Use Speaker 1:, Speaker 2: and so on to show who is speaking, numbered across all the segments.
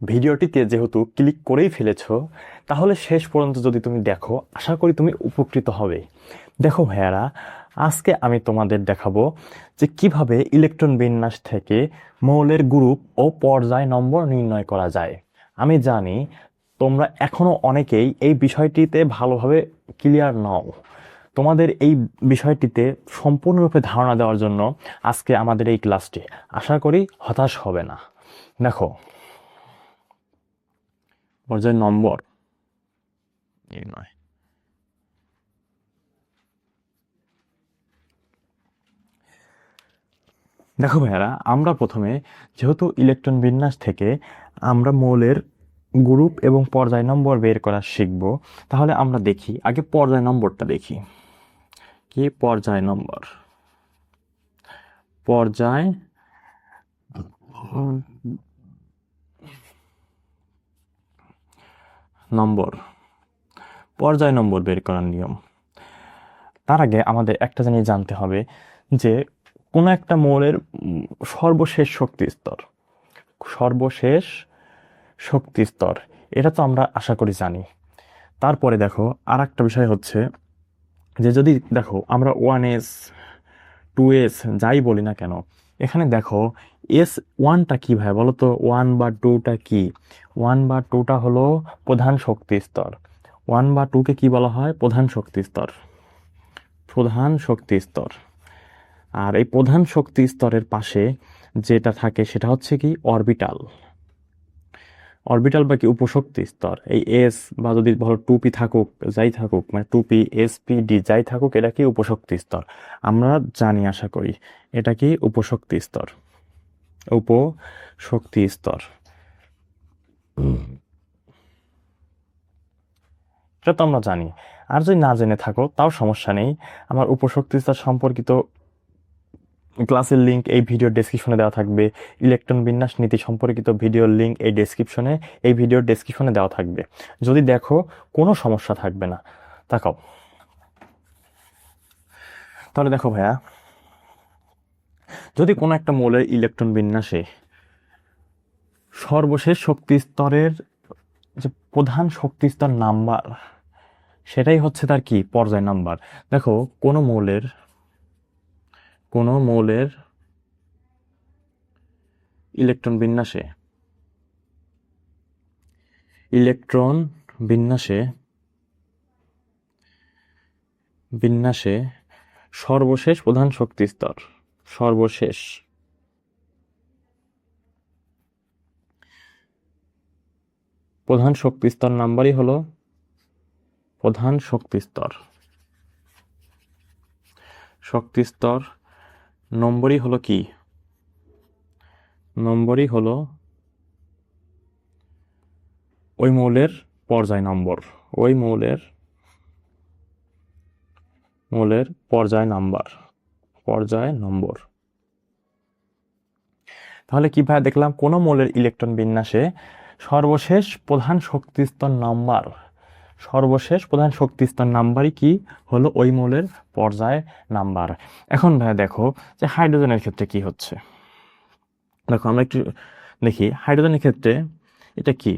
Speaker 1: ভিডিওটিতে যেহেতু ক্লিক করেই ফেলেছো, তাহলে শেষ পর্যন্ত যদি তুমি দেখো, আশা করি তুমি উপকৃত হবে। দেখো ভাইয়ারা, আজকে আমি তোমাদের দেখাবো যে কিভাবে ইলেকট্রন বিন্যাস থেকে মৌলের গ্রুপ ও পর্যায় নম্বর নির্ণয় করা যায়। আমি জানি তোমরা এখনো অনেকেই এই বিষয়টিতে ভালোভাবে ক্লিয়ার নও। তোমাদের এই বিষয়টিতে সম্পূর্ণরূপে ধারণা দেওয়ার জন্য আজকে আমাদের এই ক্লাসটি, আশা করি হতাশ হবে না। দেখো, পর্যায় নম্বর নির্ণয়। দেখো ভাইয়ারা, আমরা প্রথমে যেহেতু ইলেকট্রন বিন্যাস থেকে আমরা মৌলের গ্রুপ এবং পর্যায় নম্বর বের করা শিখব, তাহলে আমরা দেখি আগে পর্যায় নম্বরটা দেখি। কি পর্যায় নম্বর? পর্যায় নম্বর, পর্যায় নম্বর বের করার নিয়ম। তার আগে আমাদের একটা জিনিস জানতে হবে যে কোনো একটা মৌলের সর্বশেষ শক্তি স্তর, সর্বশেষ শক্তি স্তর, এটা তো আমরা আশা করি জানি। তারপরে দেখো আর একটা বিষয় হচ্ছে যে যদি দেখো আমরা 1s 2s যাই বলি না কেন, এখানে দেখো S1টা কি ভাই বলো তো? 1 বা 2টা কি? 1 বা 2টা হলো প্রধান শক্তি স্তর। 1 বা 2কে কি বলা হয়? প্রধান শক্তি স্তর। প্রধান শক্তি স্তর। আর এই প্রধান শক্তি স্তরের পাশে যেটা থাকে সেটা হচ্ছে কি অরবিটাল। অরবিটাল বা কি উপশক্তি স্তর। এই এস বা যদি ধরো 2p থাকুক, যাই থাকুক, মানে 2p sp d যাই থাকুক, এটা কি উপশক্তি স্তর। আমরা জানি আশা করি এটা কি উপশক্তি স্তর। উপশক্তি স্তর, এটা তো আমরা জানি। আর যদি না জেনে থাকো তাও সমস্যা নেই, আমার উপশক্তি স্তর সম্পর্কিত ক্লাসের লিংক এই ভিডিওর ডেসক্রিপশনে দেওয়া থাকবে। ইলেকট্রন বিন্যাস নীতি সম্পর্কিত ভিডিওর লিংক এই ভিডিওর ডেসক্রিপশনে দেওয়া থাকবে। যদি দেখো, কোনো সমস্যা থাকবে না। তাকাও, তাহলে দেখো ভাইয়া, যদি কোনো একটা মৌলের ইলেকট্রন বিন্যাসে সর্বশেষ শক্তি স্তরের যে প্রধান শক্তি স্তর নাম্বার, সেটাই হচ্ছে তার কি পর্যায় নাম্বার। দেখো কোনো মৌলের ইলেকট্রন বিন্যাসে ইলেকট্রন বিন্যাসে বিন্যাসে সর্বশেষ প্রধান শক্তি স্তর, সর্বশেষ প্রধান শক্তি স্তর নাম্বারই হলো প্রধান শক্তি স্তর। শক্তি স্তর নম্বরই হলো কি? নম্বরই হলো ওই মৌলের পর্যায় নম্বর। ওই মৌলের পর্যায় নাম্বার, পর্যায় নম্বর। তাহলে কিভাবে দেখলাম কোন মৌলের ইলেকট্রন বিন্যাসে সর্বশেষ প্রধান শক্তি স্তর নাম্বার, সর্বশেষ প্রধান শক্তি স্তর নাম্বারই কি হলো ওই মৌলের পর্যায় নাম্বার। এখন ভাই দেখো যে হাইড্রোজেনের ক্ষেত্রে কি হচ্ছে। দেখো আমরা একটু দেখি হাইড্রোজেনের ক্ষেত্রে এটা কি,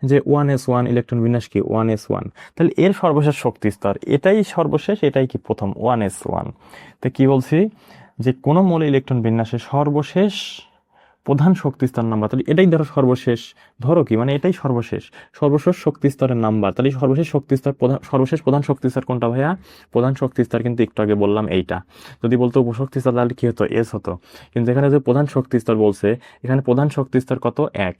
Speaker 1: যে 1s1 ইলেকট্রন বিন্যাস কি 1s1, তাহলে এর সর্বশেষ শক্তি স্তর এটাই সর্বশেষ, এটাই কি প্রথম 1s1। তো কি বলছি যে কোন মৌলে ইলেকট্রন বিন্যাসে সর্বশেষ প্রধান শক্তি স্তর নাম্বার, তাহলে এটাই ধরো সর্বশেষ, ধরো কি মানে এটাই সর্বশেষ শক্তি স্তরের নাম্বার। তাহলে সর্বশেষ শক্তি স্তর সর্বশেষ প্রধান শক্তি স্তর কোনটা ভাইয়া? প্রধান শক্তি স্তর কিন্তু একটু আগে বললাম এইটা। যদি বলতো উপশক্তি স্তর তাহলে কি হতো? এস হতো। কিন্তু এখানে যে প্রধান শক্তি স্তর বলছে, এখানে প্রধান শক্তি স্তর কত? 1।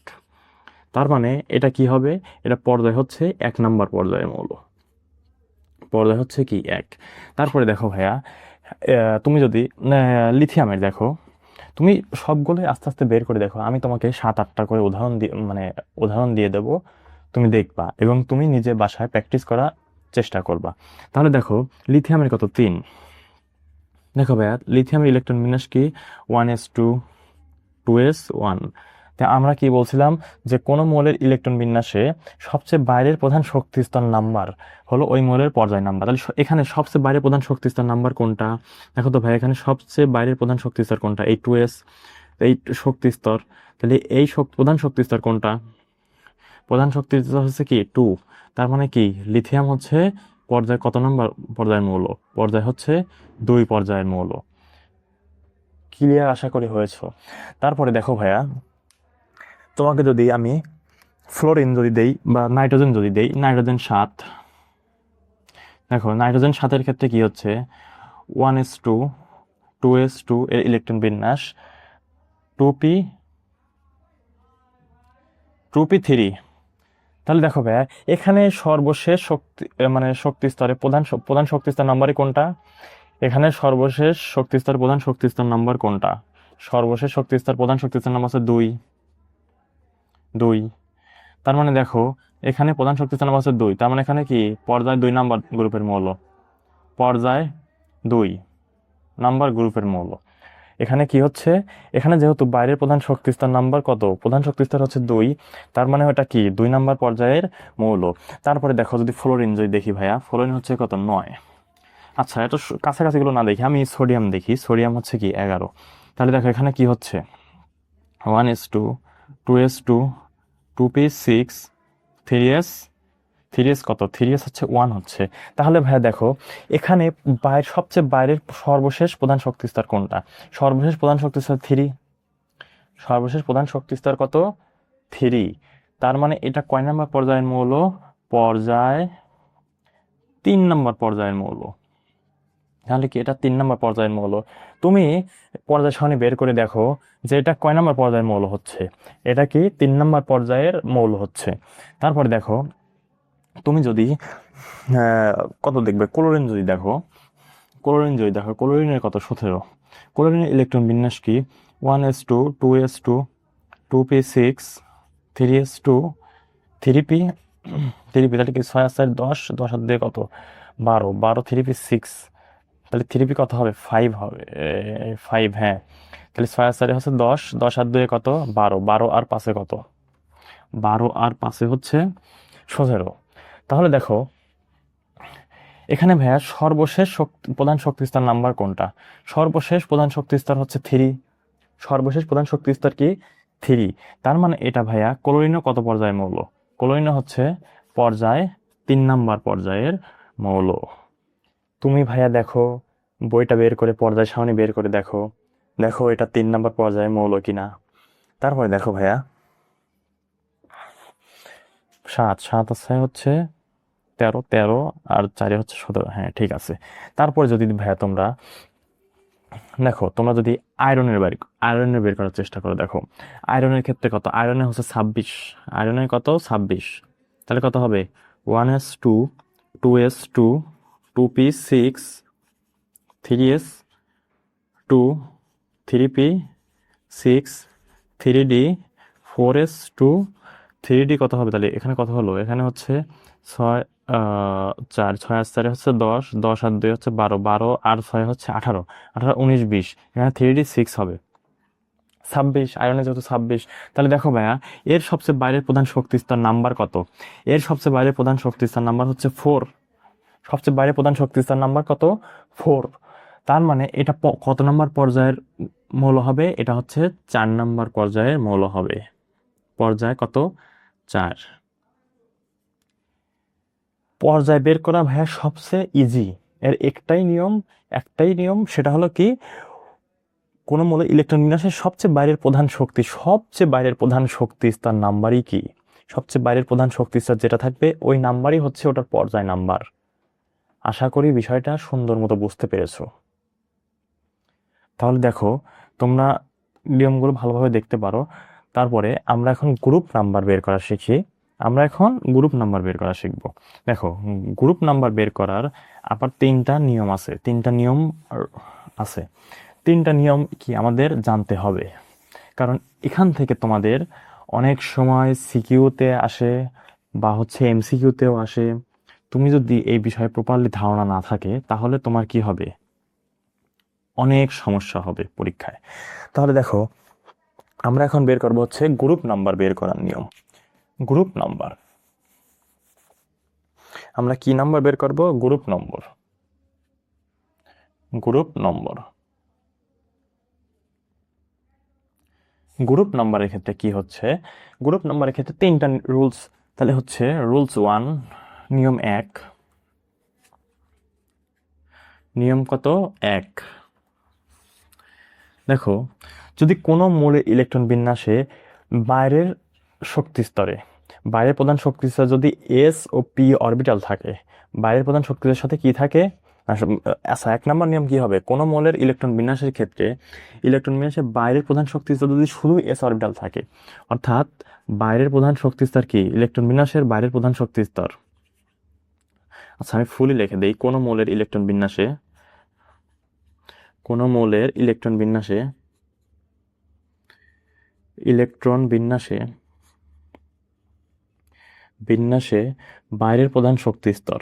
Speaker 1: তার মানে এটা কি হবে? এটা পর্যায় হচ্ছে 1 নাম্বার পর্যায়ের মৌল। পর্যায় হচ্ছে কি 1। তারপরে দেখো ভাইয়া, তুমি যদি লিথিয়ামের দেখো, তুমি সবগুলোই আস্তে আস্তে বের করে দেখো। আমি তোমাকে 7-8টা করে উদাহরণ দিয়ে দেবো, তুমি দেখবা এবং তুমি নিজে বাসায় প্র্যাকটিস করার চেষ্টা করবা। তাহলে দেখো লিথিয়ামের কত? 3। দেখো ভাইয়া, লিথিয়ামের ইলেকট্রন বিন্যাস কি 1s2 2s1। তা আমরা কি বলছিলাম যে কোন মৌলের ইলেকট্রন বিন্যাসে সবচেয়ে বাইরের প্রধান শক্তি স্তর নাম্বার হলো ওই মৌলের পর্যায় নাম্বার। তাহলে এখানে সবচেয়ে বাইরের প্রধান শক্তি স্তর নাম্বার কোনটা? দেখো তো ভাই, এখানে সবচেয়ে বাইরের প্রধান শক্তি স্তর কোনটা? এই 2s এই শক্তি স্তর, তাহলে এই প্রধান শক্তি স্তর কোনটা? প্রধান শক্তি স্তর হচ্ছে কি 2। তার মানে কি লিথিয়াম হচ্ছে পর্যায় কত নম্বর পর্যায়ের মৌল? পর্যায় হচ্ছে 2 পর্যায়ের মৌল। ক্লিয়ার আশা করি হয়েছে। তারপরে দেখো ভাইয়া, তোমাকে যদি আমি ফ্লোরিন যদি দেই বা নাইট্রোজেন যদি দেই, নাইট্রোজেন 7, দেখো নাইট্রোজেন 7-এর ক্ষেত্রে কি হচ্ছে 1s2 2s2 এর ইলেকট্রন বিন্যাস 2p 2p3। তাহলে দেখো ভাইয়া, এখানে সর্বশেষ শক্তি মানে শক্তি স্তরে প্রধান শক্তি স্তর নাম্বারই কোনটা? এখানে সর্বশেষ শক্তি স্তর প্রধান শক্তি স্তর নাম্বার কোনটা? সর্বশেষ শক্তি স্তর প্রধান শক্তি স্তর নাম্বার হচ্ছে 2 2। তার মানে দেখো এখানে প্রধান শক্তি স্তর নাম্বার হচ্ছে 2, তার মানে এখানে কি পর্যায় 2 নাম্বার গ্রুপের মৌল, পর্যায় 2 নাম্বার গ্রুপের মৌল। এখানে কি হচ্ছে, এখানে যেহেতু বাইরের প্রধান শক্তি স্তর নাম্বার কত? প্রধান শক্তি স্তর হচ্ছে 2, তার মানে ওটা কি 2 নাম্বার পর্যায়ের মৌল। তারপরে দেখো যদি ফ্লোরিন যদি দেখি ভাইয়া, ফ্লোরিন হচ্ছে কত 9। আচ্ছা, এটা কাছাকাছিগুলো না দেখি, আমি সোডিয়াম দেখি, সোডিয়াম হচ্ছে কি 11। তাহলে দেখো এখানে কি হচ্ছে 1s2 2s2 2p6 3s 3s কত? 3s হচ্ছে 1 হচ্ছে। তাহলে ভাইয়া দেখো এখানে সবচেয়ে বাইরের সর্বশেষ প্রধান শক্তি স্তর কোনটা? সর্বশেষ প্রধান শক্তি স্তর 3। সর্বশেষ প্রধান শক্তি স্তর কত? 3। তার মানে এটা কয় নাম্বার পর্যায়ের মৌল? পর্যায় 3 নাম্বার পর্যায়ের মৌল। তাহলে কি এটা 3 নাম্বার পর্যায়ের মৌল? তুমি পর্যায় সারণী বের করে দেখো যে এটা কয় নাম্বার পর্যায়ের মৌল হচ্ছে। এটা কি 3 নাম্বার পর্যায়ের মৌল হচ্ছে। তারপরে দেখো তুমি যদি কত দেখবে ক্লোরিন যদি দেখো, ক্লোরিনের কত 17। ক্লোরিনের ইলেকট্রন বিন্যাস কি 1s2 2s2 2p6 3s2 3p 3p, তাহলে কি 6 আর 4 10, 10 আর 2 কত 12, 12 3p6, তাহলে 3p কত হবে 5 হবে 5, হ্যাঁ। তাহলে 6 আর 4 হচ্ছে 10, 10 আর 2 কত 12, 12 আর 5 কত 12 আর 5 হচ্ছে 17। তাহলে দেখো এখানে ভাইয়া সর্বশেষ প্রধান শক্তিস্তর নাম্বার কোনটা? সর্বশেষ প্রধান শক্তিস্তর হচ্ছে 3। সর্বশেষ প্রধান শক্তিস্তর কি 3। তার মানে এটা ভাইয়া ক্লোরিনও কত পর্যায়ের মৌল? ক্লোরিনও হচ্ছে পর্যায় 3 নাম্বার পর্যায়ের মৌল। তুমি ভাইয়া দেখো বইটা বের করে পর্যায় সারণী বের করে দেখো, দেখো এটা 3 নাম্বার পর্যায়ের মৌল কিনা। তারপরে দেখো ভাইয়া 7 আছে হচ্ছে 13, 13 আর 4 হচ্ছে 17, হ্যাঁ ঠিক আছে। তারপরে যদি ভাইয়া তোমরা দেখো, তোমরা যদি আয়রনের বের করার চেষ্টা করো, দেখো আয়রনের ক্ষেত্রে কত? আয়রনের হচ্ছে 26, আয়রনের কত 26। তাহলে কত হবে 1s2 2s2 2p6 3s2 3p6 3d 4s2 3d কত হবে? তাহলে এখানে কত হলো? এখানে হচ্ছে 6 4, 6 আর 4 হচ্ছে 10, 10 আর 2 হচ্ছে 12, 12 আর 6 হচ্ছে 18, 18 19 20, এখানে 3d6 হবে 26। আয়রনে যেহেতু 26, তাহলে দেখো ভাইয়া এর সবচেয়ে বাইরের প্রধান শক্তিস্তর নাম্বার কত? এর সবচেয়ে বাইরের প্রধান শক্তিস্তর নাম্বার হচ্ছে 4। সবচেয়ে বাইরের প্রধান শক্তিস্তর নাম্বার কত? 4। তার মানে এটা কত নাম্বার পর্যায়ের মৌল হবে? এটা হচ্ছে 4 নাম্বার পর্যায়ের মৌল হবে। পর্যায় কত? 4। পর্যায় বের করা ভাইয়া সবচেয়ে ইজি। এর একটাই নিয়ম, সেটা হলো কি কোন মৌলের ইলেকট্রন বিন্যাসের সবচেয়ে বাইরের প্রধান শক্তি স্তর নাম্বারই কি? সবচেয়ে বাইরের প্রধান শক্তি স্তর যেটা থাকবে ওই নাম্বারই হচ্ছে ওটার পর্যায় নাম্বার। আশা করি বিষয়টা সুন্দর মতো বুঝতে পেরেছো। তাহলে দেখো তোমরা নিয়মগুলো ভালোভাবে দেখতে পারো। তারপরে আমরা এখন গ্রুপ নাম্বার বের করা শিখি। দেখো গ্রুপ নাম্বার বের করার আবার 3টা নিয়ম আছে। 3টা নিয়ম কি আমাদের জানতে হবে, কারণ এখান থেকে তোমাদের অনেক সময় সিকিউতে আসে বা হচ্ছে এমসিকিউতেও আসে। তুমি যদি এই বিষয়ে প্রপারলি ধারণা না থাকে তাহলে তোমার কি হবে, অনেক সমস্যা হবে পরীক্ষায়। তাহলে দেখো আমরা এখন বের করবো হচ্ছে গ্রুপ নাম্বার বের করার নিয়ম। গ্রুপ নাম্বার, আমরা কি নাম্বার বের করব? Group number. গ্রুপ নাম্বারের ক্ষেত্রে কি হচ্ছে, গ্রুপ নাম্বারের ক্ষেত্রে 3টা রুলস, তাহলে হচ্ছে রুলস 1, নিয়ম 1, নিয়ম কত 1। দেখো, যদি কোনো মৌলের ইলেকট্রন বিন্যাসে বাইরের শক্তি স্তরে, বাইরের প্রধান শক্তি স্তরে যদি এস ও পি অরবিটাল থাকে, বাইরের প্রধান শক্তির সাথে কি থাকে, আচ্ছা 1 নম্বর নিয়ম কি হবে, কোনো মৌলের ইলেকট্রন বিন্যাসের ক্ষেত্রে ইলেকট্রন বিন্যাসে বাইরের প্রধান শক্তি স্তর যদি শুধু এস অরবিটাল থাকে, অর্থাৎ বাইরের প্রধান শক্তি স্তর কি, ইলেকট্রন বিন্যাসের বাইরের প্রধান শক্তি স্তর। আচ্ছা আমি ফুলি লিখে দেই, কোনো মৌলের ইলেকট্রন বিন্যাসে, কোনো মৌলের ইলেকট্রন বিন্যাসে, ইলেকট্রন বিন্যাসে, বিন্যাসে বাইরের প্রধান শক্তি স্তর,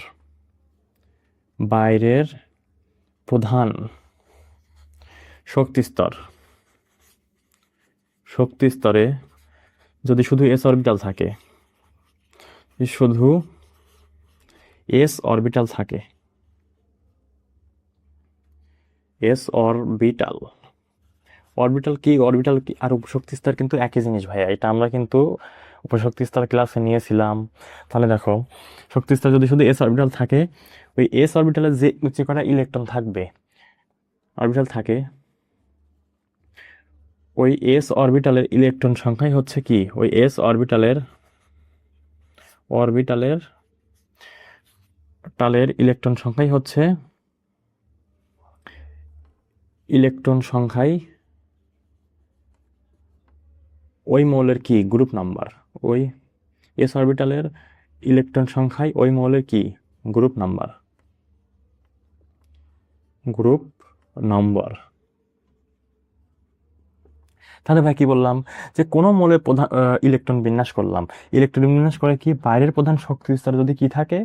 Speaker 1: বাইরের প্রধান শক্তি স্তর, শক্তি স্তরে যদি শুধু এস অরবিটাল থাকে, শুধু এস অরবিটাল থাকে, এস অরবিটাল, অরবিটাল কি, অরবিটাল কি আর উপশক্তি স্তর কিন্তু একই জিনিস ভাইয়া, এটা আমরা কিন্তু উপশক্তি স্তর ক্লাসে নিয়েছিলাম। তাহলে দেখো, শক্তি স্তর যদি শুধু এস অরবিটাল থাকে, ওই এস অরবিটালে যে কটা ইলেকট্রন থাকবে, অরবিটাল থাকে, ওই এস অরবিটালের ইলেকট্রন সংখ্যাই হচ্ছে কি, ওই এস অরবিটালের, অরবিটালের টালের ইলেকট্রন সংখ্যাই হচ্ছে, ইলেকট্রন সংখ্যাই ওই মৌলের কি গ্রুপ নাম্বার, ওই এস অরবিটালের ইলেকট্রন সংখ্যাই ওই মৌলের কি গ্রুপ নাম্বার, গ্রুপ নম্বর। তাহলে ভাই কি বললাম, যে কোনো মৌলের প্রধান ইলেকট্রন বিন্যাস করলাম, ইলেকট্রন বিন্যাস করে কি বাইরের প্রধান শক্তি স্তরে যদি কি থাকে,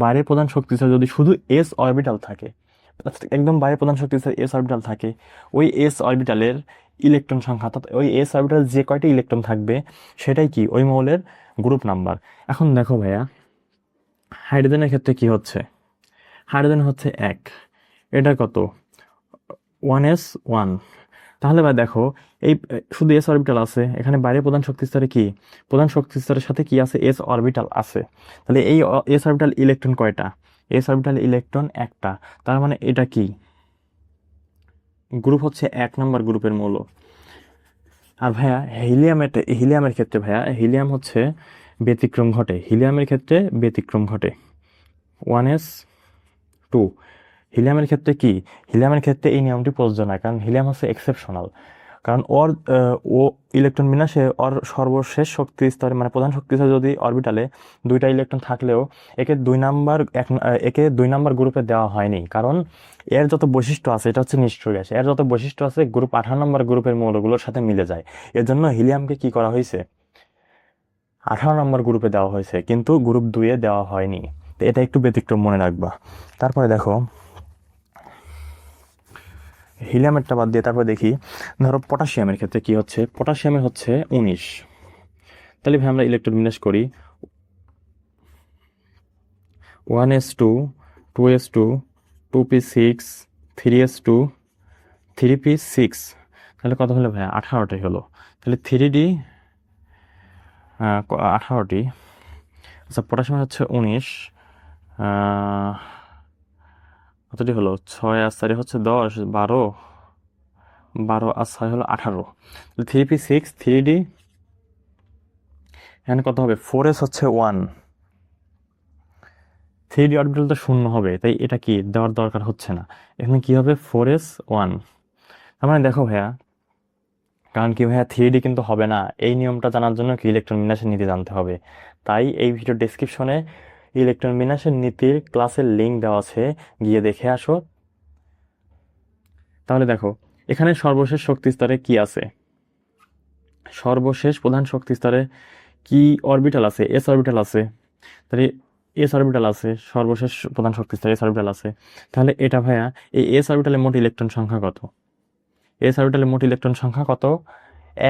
Speaker 1: বাইরের প্রধান শক্তি স্তরে যদি শুধু এস অরবিটাল থাকে, একদম বাইরের প্রধান শক্তি স্তরে এস অরবিটাল থাকে, ওই এস অরবিটালের ইলেকট্রন সংখ্যা, অর্থাৎ ওই এস অরবিটাল যে কয়টি ইলেকট্রন থাকবে সেটাই কি ওই মৌলের গ্রুপ নাম্বার। এখন দেখো ভাইয়া, হাইড্রোজেনের ক্ষেত্রে কি হচ্ছে, হাইড্রোজেন হচ্ছে 1, এটা কত 1s1। তাহলে ভাই দেখো, এই শুধু এস অরবিটাল আছে, এখানে বাইরের প্রধান শক্তি স্তরে কি, প্রধান শক্তি স্তরের সাথে কি আছে, এস অরবিটাল আছে। তাহলে এই এস অরবিটাল ইলেকট্রন কয়টা, এস অরবিটাল ইলেকট্রন একটা, তার মানে এটা কি গ্রুপ হচ্ছে 1 নম্বর গ্রুপের মৌল। আর ভাইয়া হিলিয়ামের ক্ষেত্রে ভাইয়া, হিলিয়াম হচ্ছে ব্যতিক্রম ঘটে, হিলিয়ামের ক্ষেত্রে ব্যতিক্রম ঘটে, 1s2। হিলিয়ামের ক্ষেত্রে কি, হিলিয়ামের ক্ষেত্রে এই নিয়মটি প্রযোজ্য নয়, কারণ হিলিয়াম হচ্ছে এক্সেপশনাল, কারণ ওর ও ইলেকট্রন বিন্যাসে ওর সর্বশেষ শক্তি স্তরে, মানে প্রধান শক্তি স্তরে যদি অরবিটালে 2টা ইলেকট্রন থাকলেও একে 2 নাম্বার গ্রুপে দেওয়া হয়নি, কারণ এর যত বৈশিষ্ট্য আছে, এটা হচ্ছে নিষ্ক্রিয় গ্যাস, এর যত বৈশিষ্ট্য আছে গ্রুপ 18 নম্বর গ্রুপের মৌলগুলোর সাথে মিলে যায়, এর জন্য হিলিয়ামকে কি করা হয়েছে 18 নম্বর গ্রুপে দেওয়া হয়েছে, কিন্তু গ্রুপ 2-এ দেওয়া হয়নি। তো এটা একটু ব্যতিক্রম মনে রাখবা। তারপরে দেখো, হিলিয়ামেরটা বাদ দিয়ে তারপর দেখি, ধরো পটাশিয়ামের ক্ষেত্রে কি হচ্ছে, পটাশিয়ামের হচ্ছে 19। তাহলে ভাই আমরা ইলেকট্রন বিন্যাস করি, 1s2, 2s2, 2p6, 3s2, 3p6, তাহলে কত হলো ভাই 18টাই হলো। তাহলে 3d 18টি। আচ্ছা পটাশিয়াম হচ্ছে 19, কতটি হলো, 6 আর 4 হচ্ছে 10, 12, 12 আর 6 হলো 18, 3p6, 3d, এখানে কত হবে 4s হচ্ছে 1, 3d অরবিটাল তো শূন্য হবে, তাই এটা কি দেওয়ার দরকার হচ্ছে না, এখানে কি হবে 4s1। তার মানে দেখো ভাইয়া, কারণ কি ভাইয়া 3d কিন্তু হবে না, এই নিয়মটা জানার জন্য কি ইলেকট্রন বিন্যাসের নীতি জানতে হবে, তাই এই ভিডিও ডেসক্রিপশনে ইলেকট্রন বিন্যাসের নীতির ক্লাসের লিঙ্ক দেওয়া আছে, গিয়ে দেখে আসো। তাহলে দেখো, এখানে সর্বশেষ শক্তি স্তরে কি আছে, সর্বশেষ প্রধান শক্তি স্তরে কি অরবিটাল আছে, এস অরবিটাল আছে, তাহলে এস অরবিটাল আছে, সর্বশেষ প্রধান শক্তি স্তরে এস অরবিটাল আছে। তাহলে এটা ভাইয়া, এই এস অরবিটালের মোট ইলেকট্রন সংখ্যা কত, এস অরবিটালের মোট ইলেকট্রন সংখ্যা কত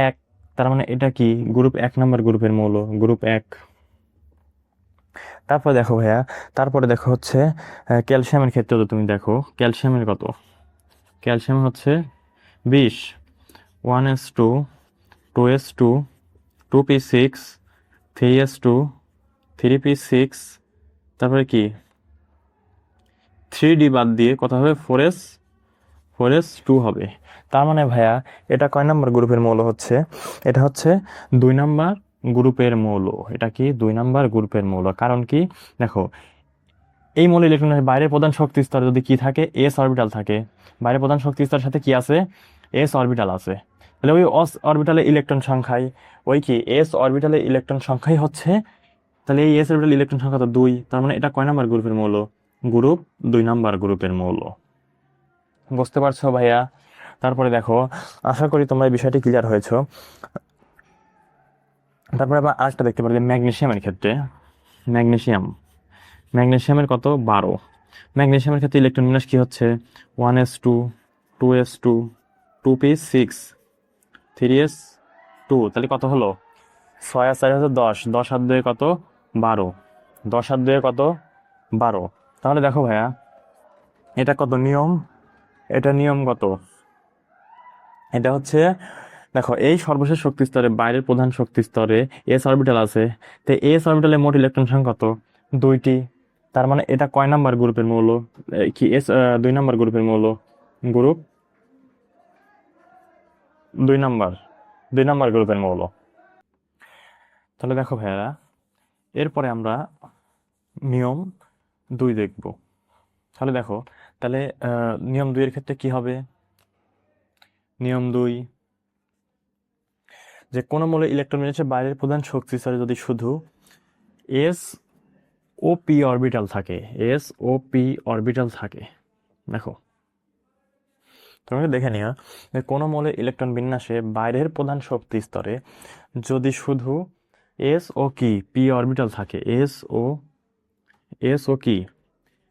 Speaker 1: 1, তার মানে এটা কি গ্রুপ 1 নম্বর গ্রুপের মৌল, গ্রুপ 1। তারপরে দেখো ভাইয়া, তারপরে দেখো হচ্ছে ক্যালসিয়ামের ক্ষেত্রে, তো তুমি দেখো ক্যালসিয়ামের কত, ক্যালসিয়াম হচ্ছে 20, 1s2, 2s2, 2p6, 3s2, 3p6, তারপরে কি 3d বাদ দিয়ে কত হবে 4s2 হবে। তার মানে ভাইয়া এটা কয় নাম্বার গ্রুপের মৌল হচ্ছে? এটা হচ্ছে 2 নাম্বার গ্রুপের মৌল। এটা কি 2 নাম্বার গ্রুপের মৌল। কারণ কি দেখো, এই মৌল ইলেকট্রনের বাইরের প্রধান শক্তি স্তরে যদি কি থাকে, এস অরবিটাল থাকে। বাইরের প্রধান শক্তি স্তরের সাথে কি আছে? এস অরবিটাল আছে। তাহলে ওই অরবিটালের ইলেকট্রন সংখ্যাই, ওই কি এস অরবিটালের ইলেকট্রন সংখ্যাই হচ্ছে, তাহলে এই এস অরবিটাল ইলেকট্রন সংখ্যা তো 2। তার মানে এটা কয় নাম্বার গ্রুপের মৌল? গ্রুপ 2 নাম্বার গ্রুপের মৌল। বুঝতে পারছো ভাইয়া? তারপরে দেখো, আশা করি তোমরা এই বিষয়টি ক্লিয়ার হয়েছো। তারপরে আবার আরেকটা দেখতে পারো যে ম্যাগনেসিয়ামের ক্ষেত্রে, ম্যাগনেসিয়ামের কত 12। ম্যাগনেসিয়ামের ক্ষেত্রে ইলেকট্রন বিন্যাস কি হচ্ছে? 1s2, 2s2, 2p6, 3s2। তাহলে কত হলো? 6 আর 4 হচ্ছে 10, 10 আর 2 কত 12, 10 আর 2 কত 12। তাহলে দেখো ভাইয়া, এটা কত নিয়ম, এটা নিয়ম কত? এটা হচ্ছে দেখো, এই সর্বশেষ শক্তি স্তরে বাইরের প্রধান শক্তি স্তরে এস অরবিটাল আছে। তো এস অরবিটালের মোট ইলেকট্রন সংখ্যা কত? 2টি। তার মানে এটা কয় নাম্বার গ্রুপের মৌল? কি এস 2 নাম্বার গ্রুপের মৌল। গ্রুপ 2 নাম্বার, 2 নাম্বার গ্রুপের মৌল। তাহলে দেখো ভাইয়ারা, এরপরে আমরা নিয়ম 2 দেখব। তাহলে দেখো, তাহলে নিয়ম 2 এর ক্ষেত্রে কি হবে? নিয়ম 2, যে কোনো মৌলের ইলেকট্রন বিন্যাসে বাইরের প্রধান শক্তি স্তরে যদি শুধু এস ও পি অরবিটাল থাকে, এস ও পি অরবিটাল থাকে। দেখো, তোমাকে দেখে নিও যে কোনো মৌলের ইলেকট্রন বিন্যাসে বাইরের প্রধান শক্তি স্তরে যদি শুধু এস ও কি পি অরবিটাল থাকে, এস ও কি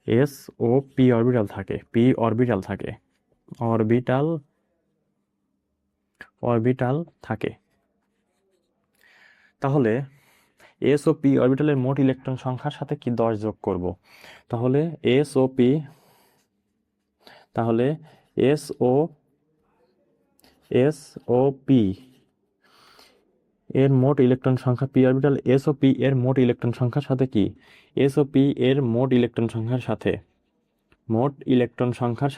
Speaker 1: এস ও পি অরবিটাল থাকে, পি অরবিটাল থাকে, অরবিটাল অরবিটাল থাকে, তাহলে এস ও পি অরবিটালের মোট ইলেকট্রন সংখ্যার সাথে কি 10 যোগ করব। তাহলে এস ও পি, তাহলে এস ও এস ও পি এর মোট ইলেকট্রন সংখ্যা, পি অরবিটাল এস ও পি এর মোট ইলেকট্রন সংখ্যার সাথে কি এস ও পি এর মোট ইলেকট্রন সংখ্যার সাথে, মোট ইলেকট্রন সংখ্যার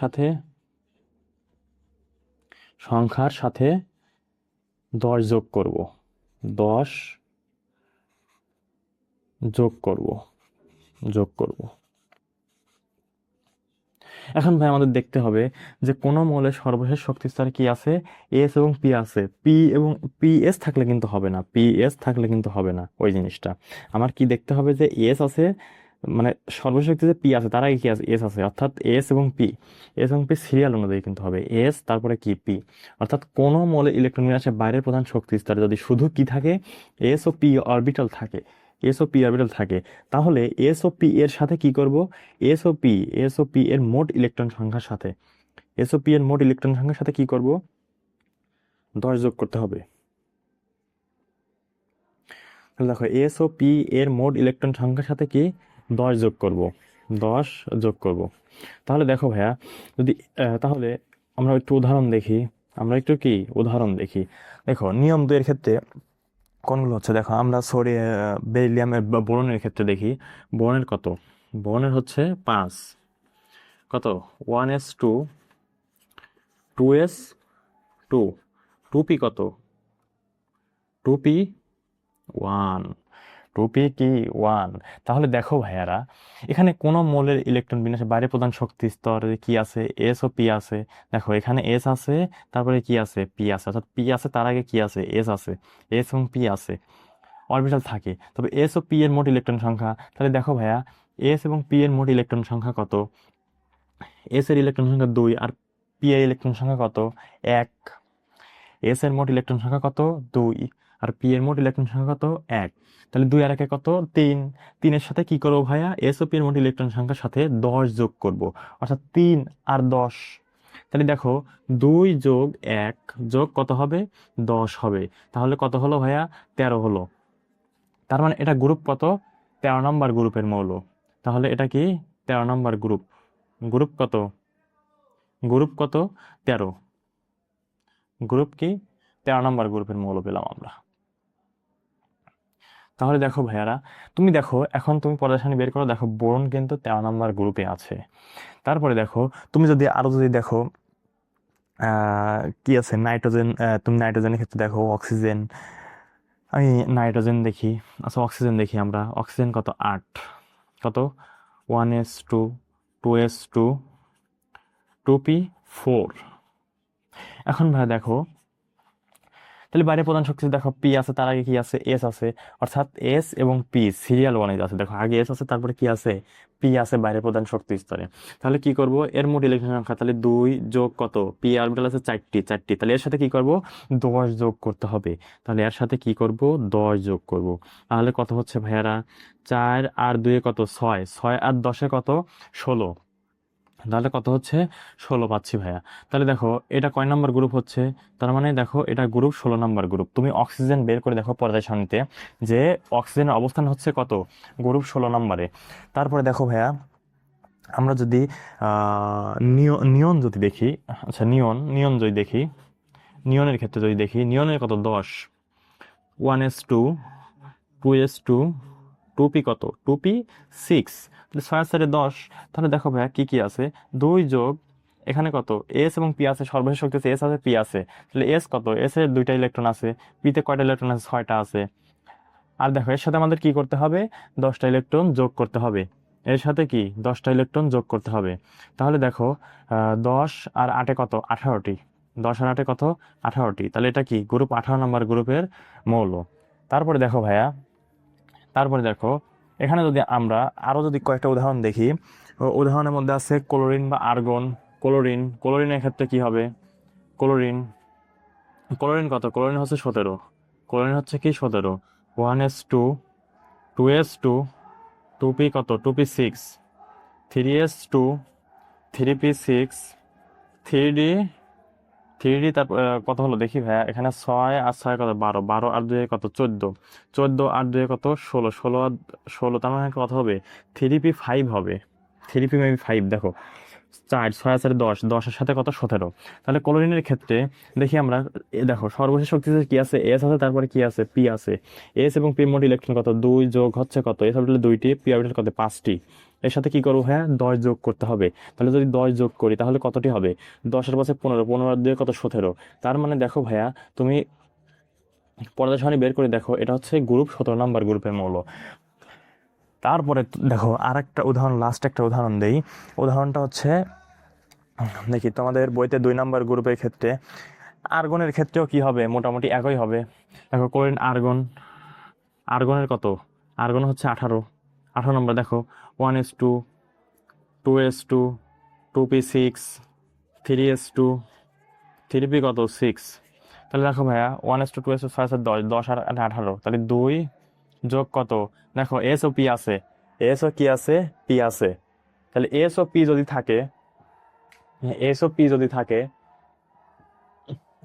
Speaker 1: সাথে 10 যোগ করব, 10 যোগ করব, যোগ করব। এখন ভাই আমাদের দেখতে হবে যে কোন মৌলের সর্বশেষ শক্তি স্তরে কি আছে, এস এবং পি আছে। পি এবং পি এস থাকলে কিন্তু হবে না, পি এস থাকলে কিন্তু হবে না ওই জিনিসটা। আমার কি দেখতে হবে যে এস আছে, মানে সর্বশেষ শক্তিতে পি আছে, তার আগে কি আছে এস আছে, অর্থাৎ এস এবং পি, এস এবং পি সিরিয়াল অনুযায়ী কিন্তু হবে এস তারপরে কি পি। অর্থাৎ কোন মৌলের ইলেকট্রন বিন্যাসে বাইরের প্রধান শক্তি স্তরে যদি শুধু কি থাকে, এস ও পি অরবিটাল থাকে, এস ও পি অরবিটাল থাকে, তাহলে এস ও পি এর সাথে কি করব, এস ও পি এর মোট ইলেকট্রন সংখ্যার সাথে, এস ও পি এর মোট ইলেকট্রন সংখ্যার সাথে কি করব, 10 যোগ করতে হবে। তাহলে দেখো, এস ও পি এর মোট ইলেকট্রন সংখ্যার সাথে কি 10 যোগ করব, 10 যোগ করব। তাহলে দেখো ভাইয়া, যদি তাহলে আমরা একটু উদাহরণ দেখি, আমরা একটু কি উদাহরণ দেখি। দেখো নিয়ম 2 এর ক্ষেত্রে কোনগুলো হচ্ছে, দেখো আমরা বেরিলিয়ামের বোরনের ক্ষেত্রে দেখি। বোরনের কত? বোরনের হচ্ছে 5, কত 1s2, 2s2, 2p কত 2p1, 2p কি 1। তাহলে দেখো ভাইয়ারা, এখানে কোন মৌলের ইলেকট্রন বিন্যাসে বাইরে প্রধান শক্তি স্তরে কি আছে, এস ও পি আছে। দেখো এখানে এস আছে, তারপরে কি আছে পি আছে, অর্থাৎ পি আছে তার আগে কি আছে এস আছে, এস এবং পি আছে, অরবিটাল থাকে। তবে এস ও পি এর মোট ইলেকট্রন সংখ্যা, তাহলে দেখো ভাইয়া এস এবং পি এর মোট ইলেকট্রন সংখ্যা কত, এস এর ইলেকট্রন সংখ্যা 2 আর পি এর ইলেকট্রন সংখ্যা কত 1। এস এর মোট ইলেকট্রন সংখ্যা কত 2 আর পি এর মোট ইলেকট্রন সংখ্যা কত 1। তাহলে 2 আর 1 কত 3, 3 এর সাথে কি করবো ভাইয়া, এস ও পি এর মোট ইলেকট্রন সংখ্যার সাথে 10 যোগ করব, অর্থাৎ 3 আর 10। তাহলে দেখো 2 যোগ 1 যোগ কত হবে 10 হবে। তাহলে কত হলো ভাইয়া 13 হলো। তার মানে এটা গ্রুপ কত 13 নম্বর গ্রুপের মৌল। তাহলে এটা কি 13 নম্বর গ্রুপ, গ্রুপ কত, গ্রুপ কত 13, গ্রুপ কি 13 নম্বর গ্রুপের মৌল পেলাম আমরা। তাহলে দেখো ভাইয়ারা, তুমি দেখো এখন তুমি পর্যায় সারণী বের করো, দেখো বোরন কিন্তু 13 নম্বর গ্রুপে আছে। তারপরে দেখো তুমি যদি আরো যদি দেখো কি আছে নাইট্রোজেন, তুমি নাইট্রোজেনের ক্ষেত্রে দেখো অক্সিজেন, আমি নাইট্রোজেন দেখি, আচ্ছা অক্সিজেন দেখি আমরা, অক্সিজেন কত 8, কত 1s2 2s2 2p4। এখন ভাই দেখো তাহলে বাইরে প্রধান শক্তি দেখো পি আছে, তার আগে কি আছে এস আছে, অর্থাৎ এস এবং পি সিরিয়াল ওয়াইজ আছে। দেখো আগে এস আছে, তারপরে কি আছে পি আছে বাইরে প্রধান শক্তি স্তরে। তাহলে কি করব, এর মোট ইলেকট্রন সংখ্যা তাহলে 2 যোগ কত, পি অরবিটাল আছে 4টি, তাহলে এর সাথে কি করব 10 যোগ করতে হবে। তাহলে এর সাথে কি করব 10 যোগ করব। তাহলে কত হচ্ছে ভাইয়ারা, 4 আর 2 কত 6, 6 আর 10 কত 16, তাহলে কত হচ্ছে 16 পাচ্ছি ভাইয়া। তাহলে দেখো এটা কয় নাম্বার গ্রুপ হচ্ছে, তার মানে দেখো এটা গ্রুপ 16 নাম্বার গ্রুপ। তুমি অক্সিজেন বের করে দেখো পর্যায় সারণীতে যে অক্সিজেনের অবস্থান হচ্ছে কত, গ্রুপ 16 নাম্বারে। তারপরে দেখো ভাইয়া আমরা যদি নিয়ন যদি দেখি, আচ্ছা নিয়ন যদি দেখি, নিয়নের ক্ষেত্রে যদি দেখি, নিয়নের কত 10, 1s2 2s2 2p কত 2p6, তাহলে 6 আর 4 10। তাহলে দেখো ভাইয়া কি কি আছে, 2 যোগ এখানে কত এস এবং পি আছে, সর্বশেষ শক্তি আছে এস আছে পি আছে, তাহলে এস কত, এস এর 2টা ইলেকট্রন আছে, পিতে কয়টা ইলেকট্রন আছে 6টা আছে। আর দেখো এর সাথে আমাদের কি করতে হবে 10টা ইলেকট্রন যোগ করতে হবে, এর সাথে কি 10টা ইলেকট্রন যোগ করতে হবে। তাহলে দেখো 10 আর 8 কত 18টি, 10 আর 8 কত 18টি, তাহলে এটা কি গ্রুপ 18 নম্বর গ্রুপের মৌল। তারপরে দেখো ভাইয়া, তারপরে দেখো এখানে যদি আমরা আরো যদি কয়েকটা উদাহরণ দেখি, উদাহরণের মধ্যে আছে ক্লোরিন বা আর্গন। ক্লোরিনের ক্ষেত্রে কি হবে, ক্লোরিন কত, ক্লোরিন হচ্ছে 17, ক্লোরিন হচ্ছে কি 17, 1s2 2s2 2p কত 2p6 3s2 3p6 3d 3d। তারপর কত হলো দেখি ভাইয়া, এখানে 6 আর 6 কত 12, 12 আর 2 কত 14, 14 আর 2 কত 16, 16 আর 16, তার মানে কত হবে 3p5 হবে, 3p5। দেখো 4 6 আর 10, 10-এর সাথে কত 17। তাহলে ক্লোরিনের ক্ষেত্রে দেখি আমরা, দেখো সর্বশেষ শক্তিতে কি আছে এস আছে, তারপরে কি আছে পি আছে, এস এবং পি মোট ইলেকট্রন কত 2 যোগ হচ্ছে কত এস অরবিটাল 2টি, পি অরবিটাল কত 5টি। এর সাথে কি করবো হ্যাঁ 10 যোগ করতে হবে। তাহলে যদি 10 যোগ করি তাহলে কতটি হবে, 10-এর পাশে 15, 15 আর 2 কত 17। তার মানে দেখো ভাইয়া তুমি পর্যায় সারণী বের করে দেখো এটা হচ্ছে গ্রুপ 17 নাম্বার গ্রুপের মৌল। তারপরে দেখো আর একটা উদাহরণ, লাস্ট একটা উদাহরণ দেই। উদাহরণটা হচ্ছে দেখি তোমাদের বইতে 2 নাম্বার গ্রুপের ক্ষেত্রে আর্গনের ক্ষেত্রেও কি হবে, মোটামুটি একই হবে। দেখো ক্লোরিন আর্গনের কত, আর্গন হচ্ছে 18, 18 নম্বর। দেখো 1s2 2s2 2p6 3s2 3p কত 6। তাহলে দেখো ভাইয়া 1s2 2s2 6 আর 10, 10 আর 18, তাহলে 2 যোগ কত, দেখো এস ও পি আছে, এস ও কি আছে পি আছে, তাহলে এস ও পি যদি থাকে, এস ও পি যদি থাকে,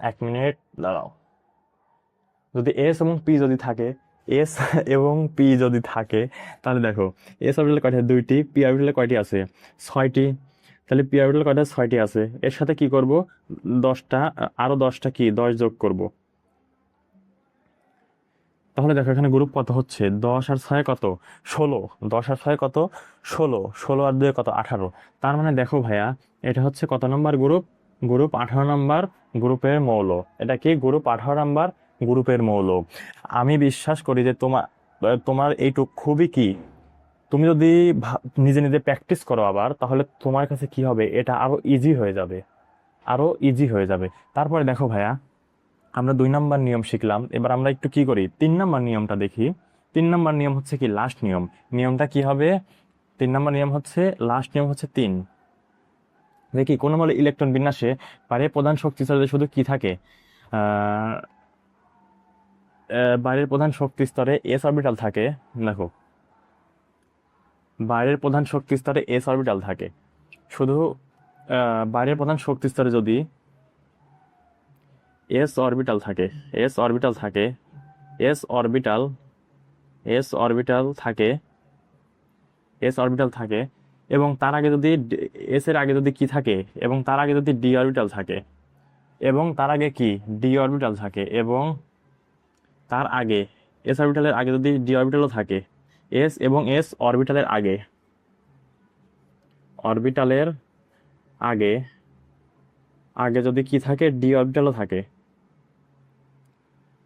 Speaker 1: 1 মিনিট দাঁড়াও, যদি এস এবং পি যদি থাকে, এস এবং পি যদি থাকে, তাহলে দেখো এস অরবিটালে কয়টি, 2টি, পি অরবিটালে কয়টি আছে 6টি, তাহলে পি অরবিটালে কয়টা 6টি আছে। এর সাথে কি করব 10টা, আরো 10টা কি 10 যোগ করব। তাহলে দেখো এখানে গ্রুপ কত হচ্ছে 10 আর 6 কত 16, 10 আর 6 কত 16, 16 আর 2 কত 18। তার মানে দেখো ভাইয়া এটা হচ্ছে কত নম্বর গ্রুপ, গ্রুপ 18 নম্বর গ্রুপের মৌল। এটা কি গ্রুপ 18 নম্বর গ্রুপের মৌল। আমি বিশ্বাস করি যে তোমার এইটুক খুবই কি, তুমি যদি নিজে নিজে প্র্যাকটিস করো আবার, তাহলে তোমার কাছে কি হবে এটা আরো ইজি হয়ে যাবে, আরো ইজি হয়ে যাবে। তারপরে দেখো ভাইয়া আমরা 2 নাম্বার নিয়ম শিখলাম, এবার আমরা একটু কি করি 3 নাম্বার নিয়মটা দেখি। 3 নাম্বার নিয়ম হচ্ছে কি লাস্ট নিয়ম, নিয়মটা কি হবে 3 নাম্বার নিয়ম হচ্ছে লাস্ট নিয়ম হচ্ছে 3। দেখি কোন বলে ইলেকট্রন বিন্যাসে বাইরের প্রধান শক্তি স্তরে শুধু কি থাকে, বাইরের প্রধান শক্তি স্তরে এস অরবিটাল থাকে। দেখো বাইরের প্রধান শক্তি স্তরে এস অরবিটাল থাকে, শুধু বাইরের প্রধান শক্তি স্তরে যদি এস অরবিটাল থাকে, এস অরবিটাল থাকে, এস অরবিটাল এস অরবিটাল থাকে, এস অরবিটাল থাকে, এবং তার আগে যদি এস এর আগে যদি কি থাকে, এবং তার আগে যদি ডি অরবিটাল থাকে, এবং তার আগে কি ডি অরবিটাল থাকে, এবং তার আগে এস অরবিটালের আগে যদি ডি অরবিটালও থাকে, এস এবং এস অরবিটালের আগে, অরবিটালের আগে আগে যদি কি থাকে, ডি অরবিটালও থাকে,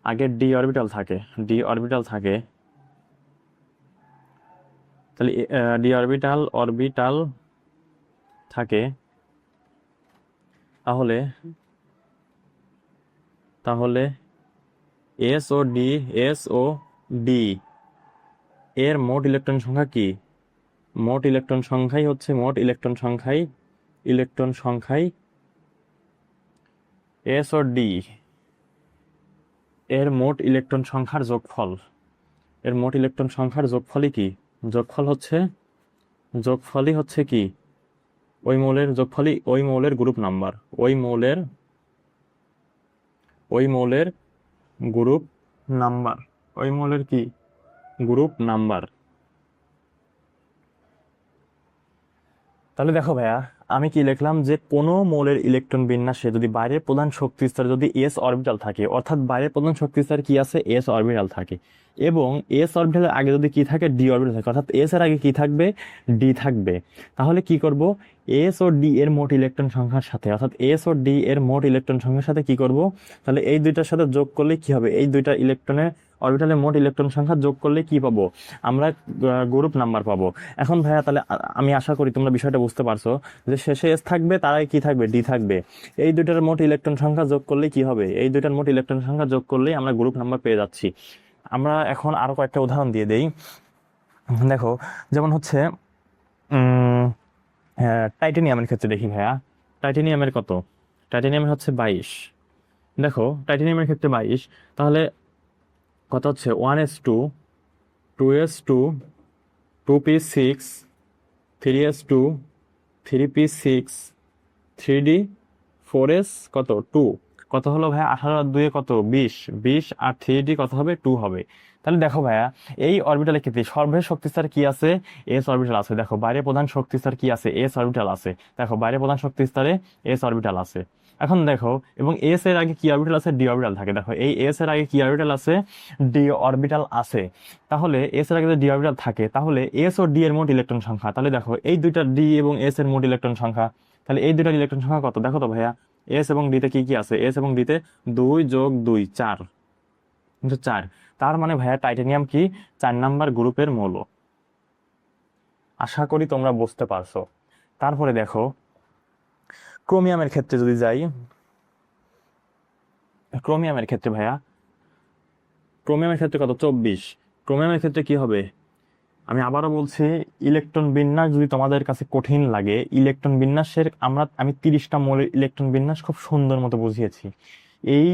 Speaker 1: আগে ডি অরবিটাল থাকে, ডি অরবিটাল থাকে, তাহলে ডি অরবিটাল অরবিটাল থাকে, তাহলে তাহলে এস ও ডি, এস ও ডি এর মোট ইলেকট্রন সংখ্যা কি? মোট ইলেকট্রন সংখ্যাই হচ্ছে ইলেকট্রন সংখ্যাই এস ও ডি এর মোট ইলেকট্রন সংখ্যার যোগফল। এর মোট ইলেকট্রন সংখ্যার যোগফলই কি? যোগফলই হচ্ছে কি? ওই মৌলের যোগফলই ওই মৌলের গ্রুপ নাম্বার, ওই মৌলের গ্রুপ নাম্বার, ওই মৌলের কি গ্রুপ নাম্বার। তাহলে দেখো ভাইয়া, আমি কি লিখলাম যে কোনো মৌলের ইলেকট্রন বিন্যাসে যদি বাইরের প্রধান শক্তি স্তরে যদি এস অরবিটাল থাকে, অর্থাৎ বাইরের প্রধান শক্তি স্তরে কি আছে, এস অরবিটাল থাকে, এবং এস অরবিটালের আগে যদি কি থাকে, ডি অরবিটাল থাকে, অর্থাৎ এস এর আগে কি থাকবে, ডি থাকবে, তাহলে কি করব, এস ও ডি এর মোট ইলেকট্রন সংখ্যার সাথে, অর্থাৎ এস ও ডি এর মোট ইলেকট্রন সংখ্যার সাথে কি করব, তাহলে এই দুইটার সাথে যোগ করলে কি হবে, এই দুইটা ইলেকট্রনের অরবিটালের মোট ইলেকট্রন সংখ্যা যোগ করলে কি পাবো, আমরা গ্রুপ নাম্বার পাবো। এখন ভাইয়া তাহলে আমি আশা করি তোমরা বিষয়টা বুঝতে পারছো যে শেষে এস থাকবে, তার আগে কি থাকবে, ডি থাকবে, এই দুইটার মোট ইলেকট্রন সংখ্যা যোগ করলে কি হবে, এই দুইটার মোট ইলেকট্রন সংখ্যা যোগ করলেই আমরা গ্রুপ নাম্বার পেয়ে যাচ্ছি। আমরা এখন আরো কয়েকটা উদাহরণ দিয়ে দেই। দেখো, যেমন হচ্ছে টাইটেনিয়ামের ক্ষেত্রে দেখি ভাইয়া, টাইটেনিয়ামের কত, টাইটেনিয়ামের হচ্ছে 22। দেখো টাইটেনিয়ামের ক্ষেত্রে 22, তাহলে কত হচ্ছে, 1s2, 2s2, 2p6, 3s2, 3p6, 3d, 4s কত 2, কত হলো ভাইয়া, 18 আর 2 কত 20, 20 আর 3d কত হবে, 2 হবে। তাহলে দেখো ভাইয়া, এই অরবিটালের ক্ষেত্রে সর্বশেষ শক্তিস্তর কি আছে, এস অরবিটাল আছে। দেখো বাইরে প্রধান শক্তিস্তর কি আছে, এস অরবিটাল আছে। দেখো বাইরে প্রধান শক্তিস্তরে এস অরবিটাল আছে। এখন দেখো, এবং এস এর আগে কি অরবিটাল আছে, ডি অরবিটাল থাকে। দেখো এই এস এর আগে কি অরবিটাল আছে, ডি অরবিটাল আছে। তাহলে এস এর আগে যদি ডি অরবিটাল থাকে, তাহলে এস ও ডি এর মোট ইলেকট্রন সংখ্যা, তাহলে দেখো এই দুইটা ডি এবং এস এর মোট ইলেকট্রন সংখ্যা, তাহলে এই দুইটার ইলেকট্রন সংখ্যা কত, দেখো তো ভাইয়া, এস এবং ডিতে কি কি আছে, এস এবং ডিতে 2 যোগ 2 4, কিন্তু 4, তার মানে ভাইয়া টাইটেনিয়াম কি 4 নাম্বার গ্রুপের মৌল। আশা করি তোমরা বুঝতে পারছো। তারপরে দেখো ক্রোমিয়ামের ক্ষেত্রে যদি যাই, ক্রোমিয়ামের ক্ষেত্রে ভাইয়া, ক্রোমিয়ামের ক্ষেত্রে কত 24। ক্রোমিয়ামের ক্ষেত্রে কি হবে, আমি আবারও বলছি, ইলেকট্রন বিন্যাস যদি তোমাদের কাছে কঠিন লাগে, ইলেকট্রন বিন্যাসের আমি 30টা মৌলের ইলেকট্রন বিন্যাস খুব সুন্দর মতো বুঝিয়েছি। এই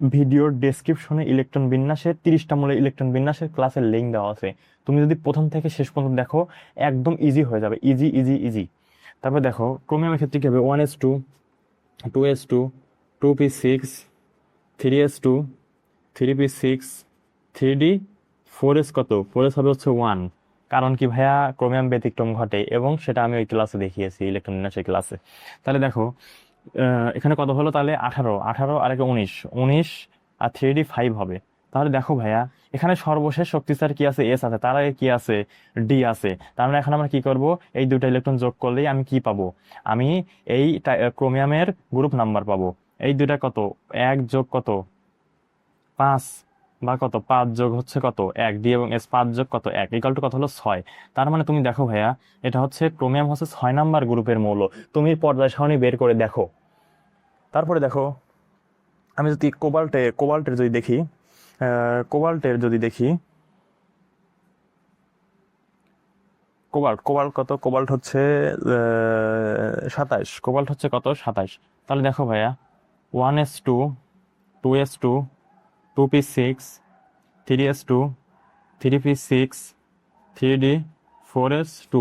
Speaker 1: ভিডিওর ডেসক্রিপশনে ইলেকট্রন বিন্যাসের 30টা মৌলের ইলেকট্রন বিন্যাসের ক্লাসের লিঙ্ক দেওয়া আছে। তুমি যদি প্রথম থেকে শেষ পর্যন্ত দেখো, একদম ইজি হয়ে যাবে, ইজি ইজি ইজি। তারপর দেখো ক্রোমিয়ামের ক্ষেত্রে কি হবে, 1s2, 2s2, 2p6, 3s2, 3p6, 3d, 4s কত, 4s হবে হচ্ছে 1। কারণ কি ভাইয়া, ক্রোমিয়াম ব্যতিক্রম ঘটে, এবং সেটা আমি ওই ক্লাসে দেখিয়েছি, ইলেকট্রন বিন্যাসের ক্লাসে। তাহলে দেখো এখানে কত হলো, তাহলে 18, 18 আর 19, 19 আর 3d 5 হবে। তাহলে দেখো ভাইয়া, এখানে সর্বশেষ শক্তিস্তর কি আছে, এস আছে, তার আগে কি আছে, ডি আছে। তার মানে এখন আমরা কি করব, এই দুটো ইলেকট্রন যোগ করলেই আমি কি পাবো, আমি এই ক্রোমিয়ামের গ্রুপ নাম্বার পাবো। এই দুটা কত, 1 যোগ কত 5, বা কত 5 যোগ হচ্ছে কত 1, ডি এবং এস 5 যোগ কত 1 ইকুয়াল টু কত হলো 6। তার মানে তুমি দেখো ভাইয়া, এটা হচ্ছে ক্রোমিয়াম হচ্ছে 6 নাম্বার গ্রুপের মৌল। তুমি পর্যায় সারণী বের করে দেখো। তারপরে দেখো, আমি যদি কোবাল্টের যদি দেখি, কোবাল্টের যদি দেখি, কোবাল্ট কত, কোবাল্ট হচ্ছে 27, কোবাল্ট হচ্ছে কত 27। তাহলে দেখো ভাইয়া, 1s2, 2s2, 2p6, 3s2, 3p6, 3d, 4s2,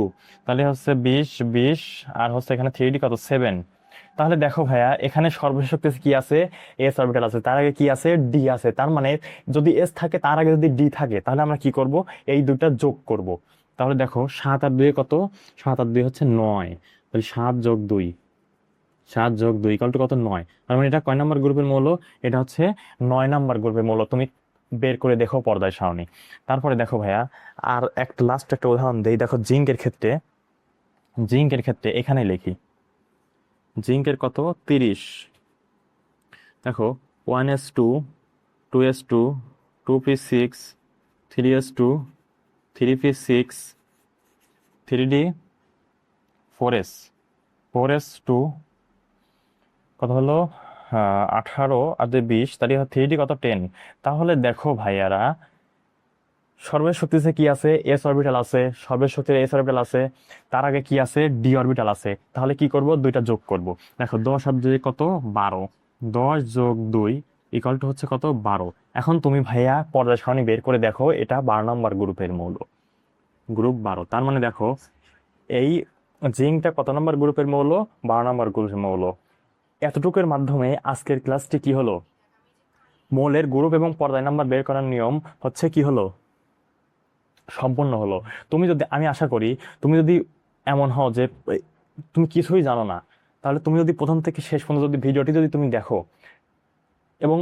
Speaker 1: তাহলে হচ্ছে 20, 20 আর হচ্ছে এখানে 3d কত 7। তাহলে দেখো ভাইয়া, এখানে সর্বশেষ শক্তি কি আছে, এস অরবিটাল আছে, তার আগে কি আছে, ডি আছে। তার মানে যদি এস থাকে, তার আগে যদি ডি থাকে, তাহলে আমরা কি করব, এই দুটা যোগ করব। তাহলে দেখো 7 আর 2 কত, 7 আর 2 হচ্ছে 9, তাহলে 7 যোগ 2, 7 যোগ 2 ইকুয়াল টু কত? 9। তার মানে এটা কয় নাম্বার গ্রুপের মৌল? এটা হচ্ছে 9 নাম্বার গ্রুপের মৌল। তুমি বের করে দেখো পর্দায় সারণী। তারপরে দেখো ভাইয়া, আর একটা লাস্ট একটা উদাহরণ দেই। দেখো জিঙ্কের ক্ষেত্রে এখানে লিখি, জিঙ্কের কত? 30। দেখো 1s2, 2s2, 2p6, 3s2, 3p6, 3d, 4s, 4s2 কত হলো? 18 আর 20, তাহলে 3d কত? 10। তাহলে দেখো ভাইয়ারা, সর্বের শক্তিতে কি আছে? এস অরবিটাল আছে। সর্বের শক্তিতে এস অরবিটাল আছে, তার আগে কি আছে? ডি অরবিটাল আছে। তাহলে কি করব? দুইটা যোগ করব। দেখো 10 আর 2 কত? 12। 10 যোগ 2 ইকুয়াল টু হচ্ছে কত? 12। এখন তুমি ভাইয়া পর্যায় সারণী বের করে দেখো, এটা 12 নম্বর গ্রুপের মৌল, গ্রুপ 12। তার মানে দেখো এই জিঙ্কটা কত নম্বর গ্রুপের মৌল? 12 নম্বর গ্রুপের মৌল। এতটুকুর মাধ্যমে আজকের ক্লাসটি কি হলো? মৌলের গ্রুপ এবং পর্যায় নাম্বার বের করার নিয়ম হচ্ছে কি হলো? সম্পূর্ণ হলো। আমি আশা করি তুমি যদি এমন হও যে তুমি কিছুই জানো না, তাহলে তুমি যদি প্রথম থেকে শেষ পর্যন্ত যদি ভিডিওটি যদি তুমি দেখো এবং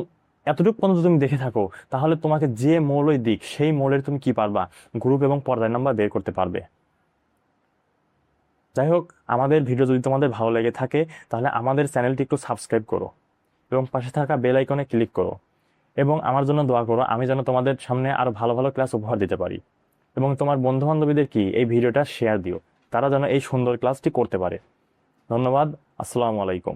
Speaker 1: এতটুকু পর্যন্ত তুমি দেখে থাকো, তাহলে তোমাকে যে মৌলই দিক সেই মৌলের তুমি কি পারবা? গ্রুপ এবং পর্যায় নাম্বার বের করতে পারবে। যাই হোক, আমাদের ভিডিও যদি তোমাদের ভালো লেগে থাকে, তাহলে আমাদের চ্যানেলটি একটু সাবস্ক্রাইব করো এবং পাশে থাকা বেল আইকনে ক্লিক করো এবং আমার জন্য দোয়া করো, আমি যেন তোমাদের সামনে আরো ভালো ভালো ক্লাস উপহার দিতে পারি। এবং তোমার বন্ধু বান্ধবীদের কি এই ভিডিওটা শেয়ার দিও, তারা যেন এই সুন্দর ক্লাসটি করতে পারে। ধন্যবাদ। আসসালামু আলাইকুম।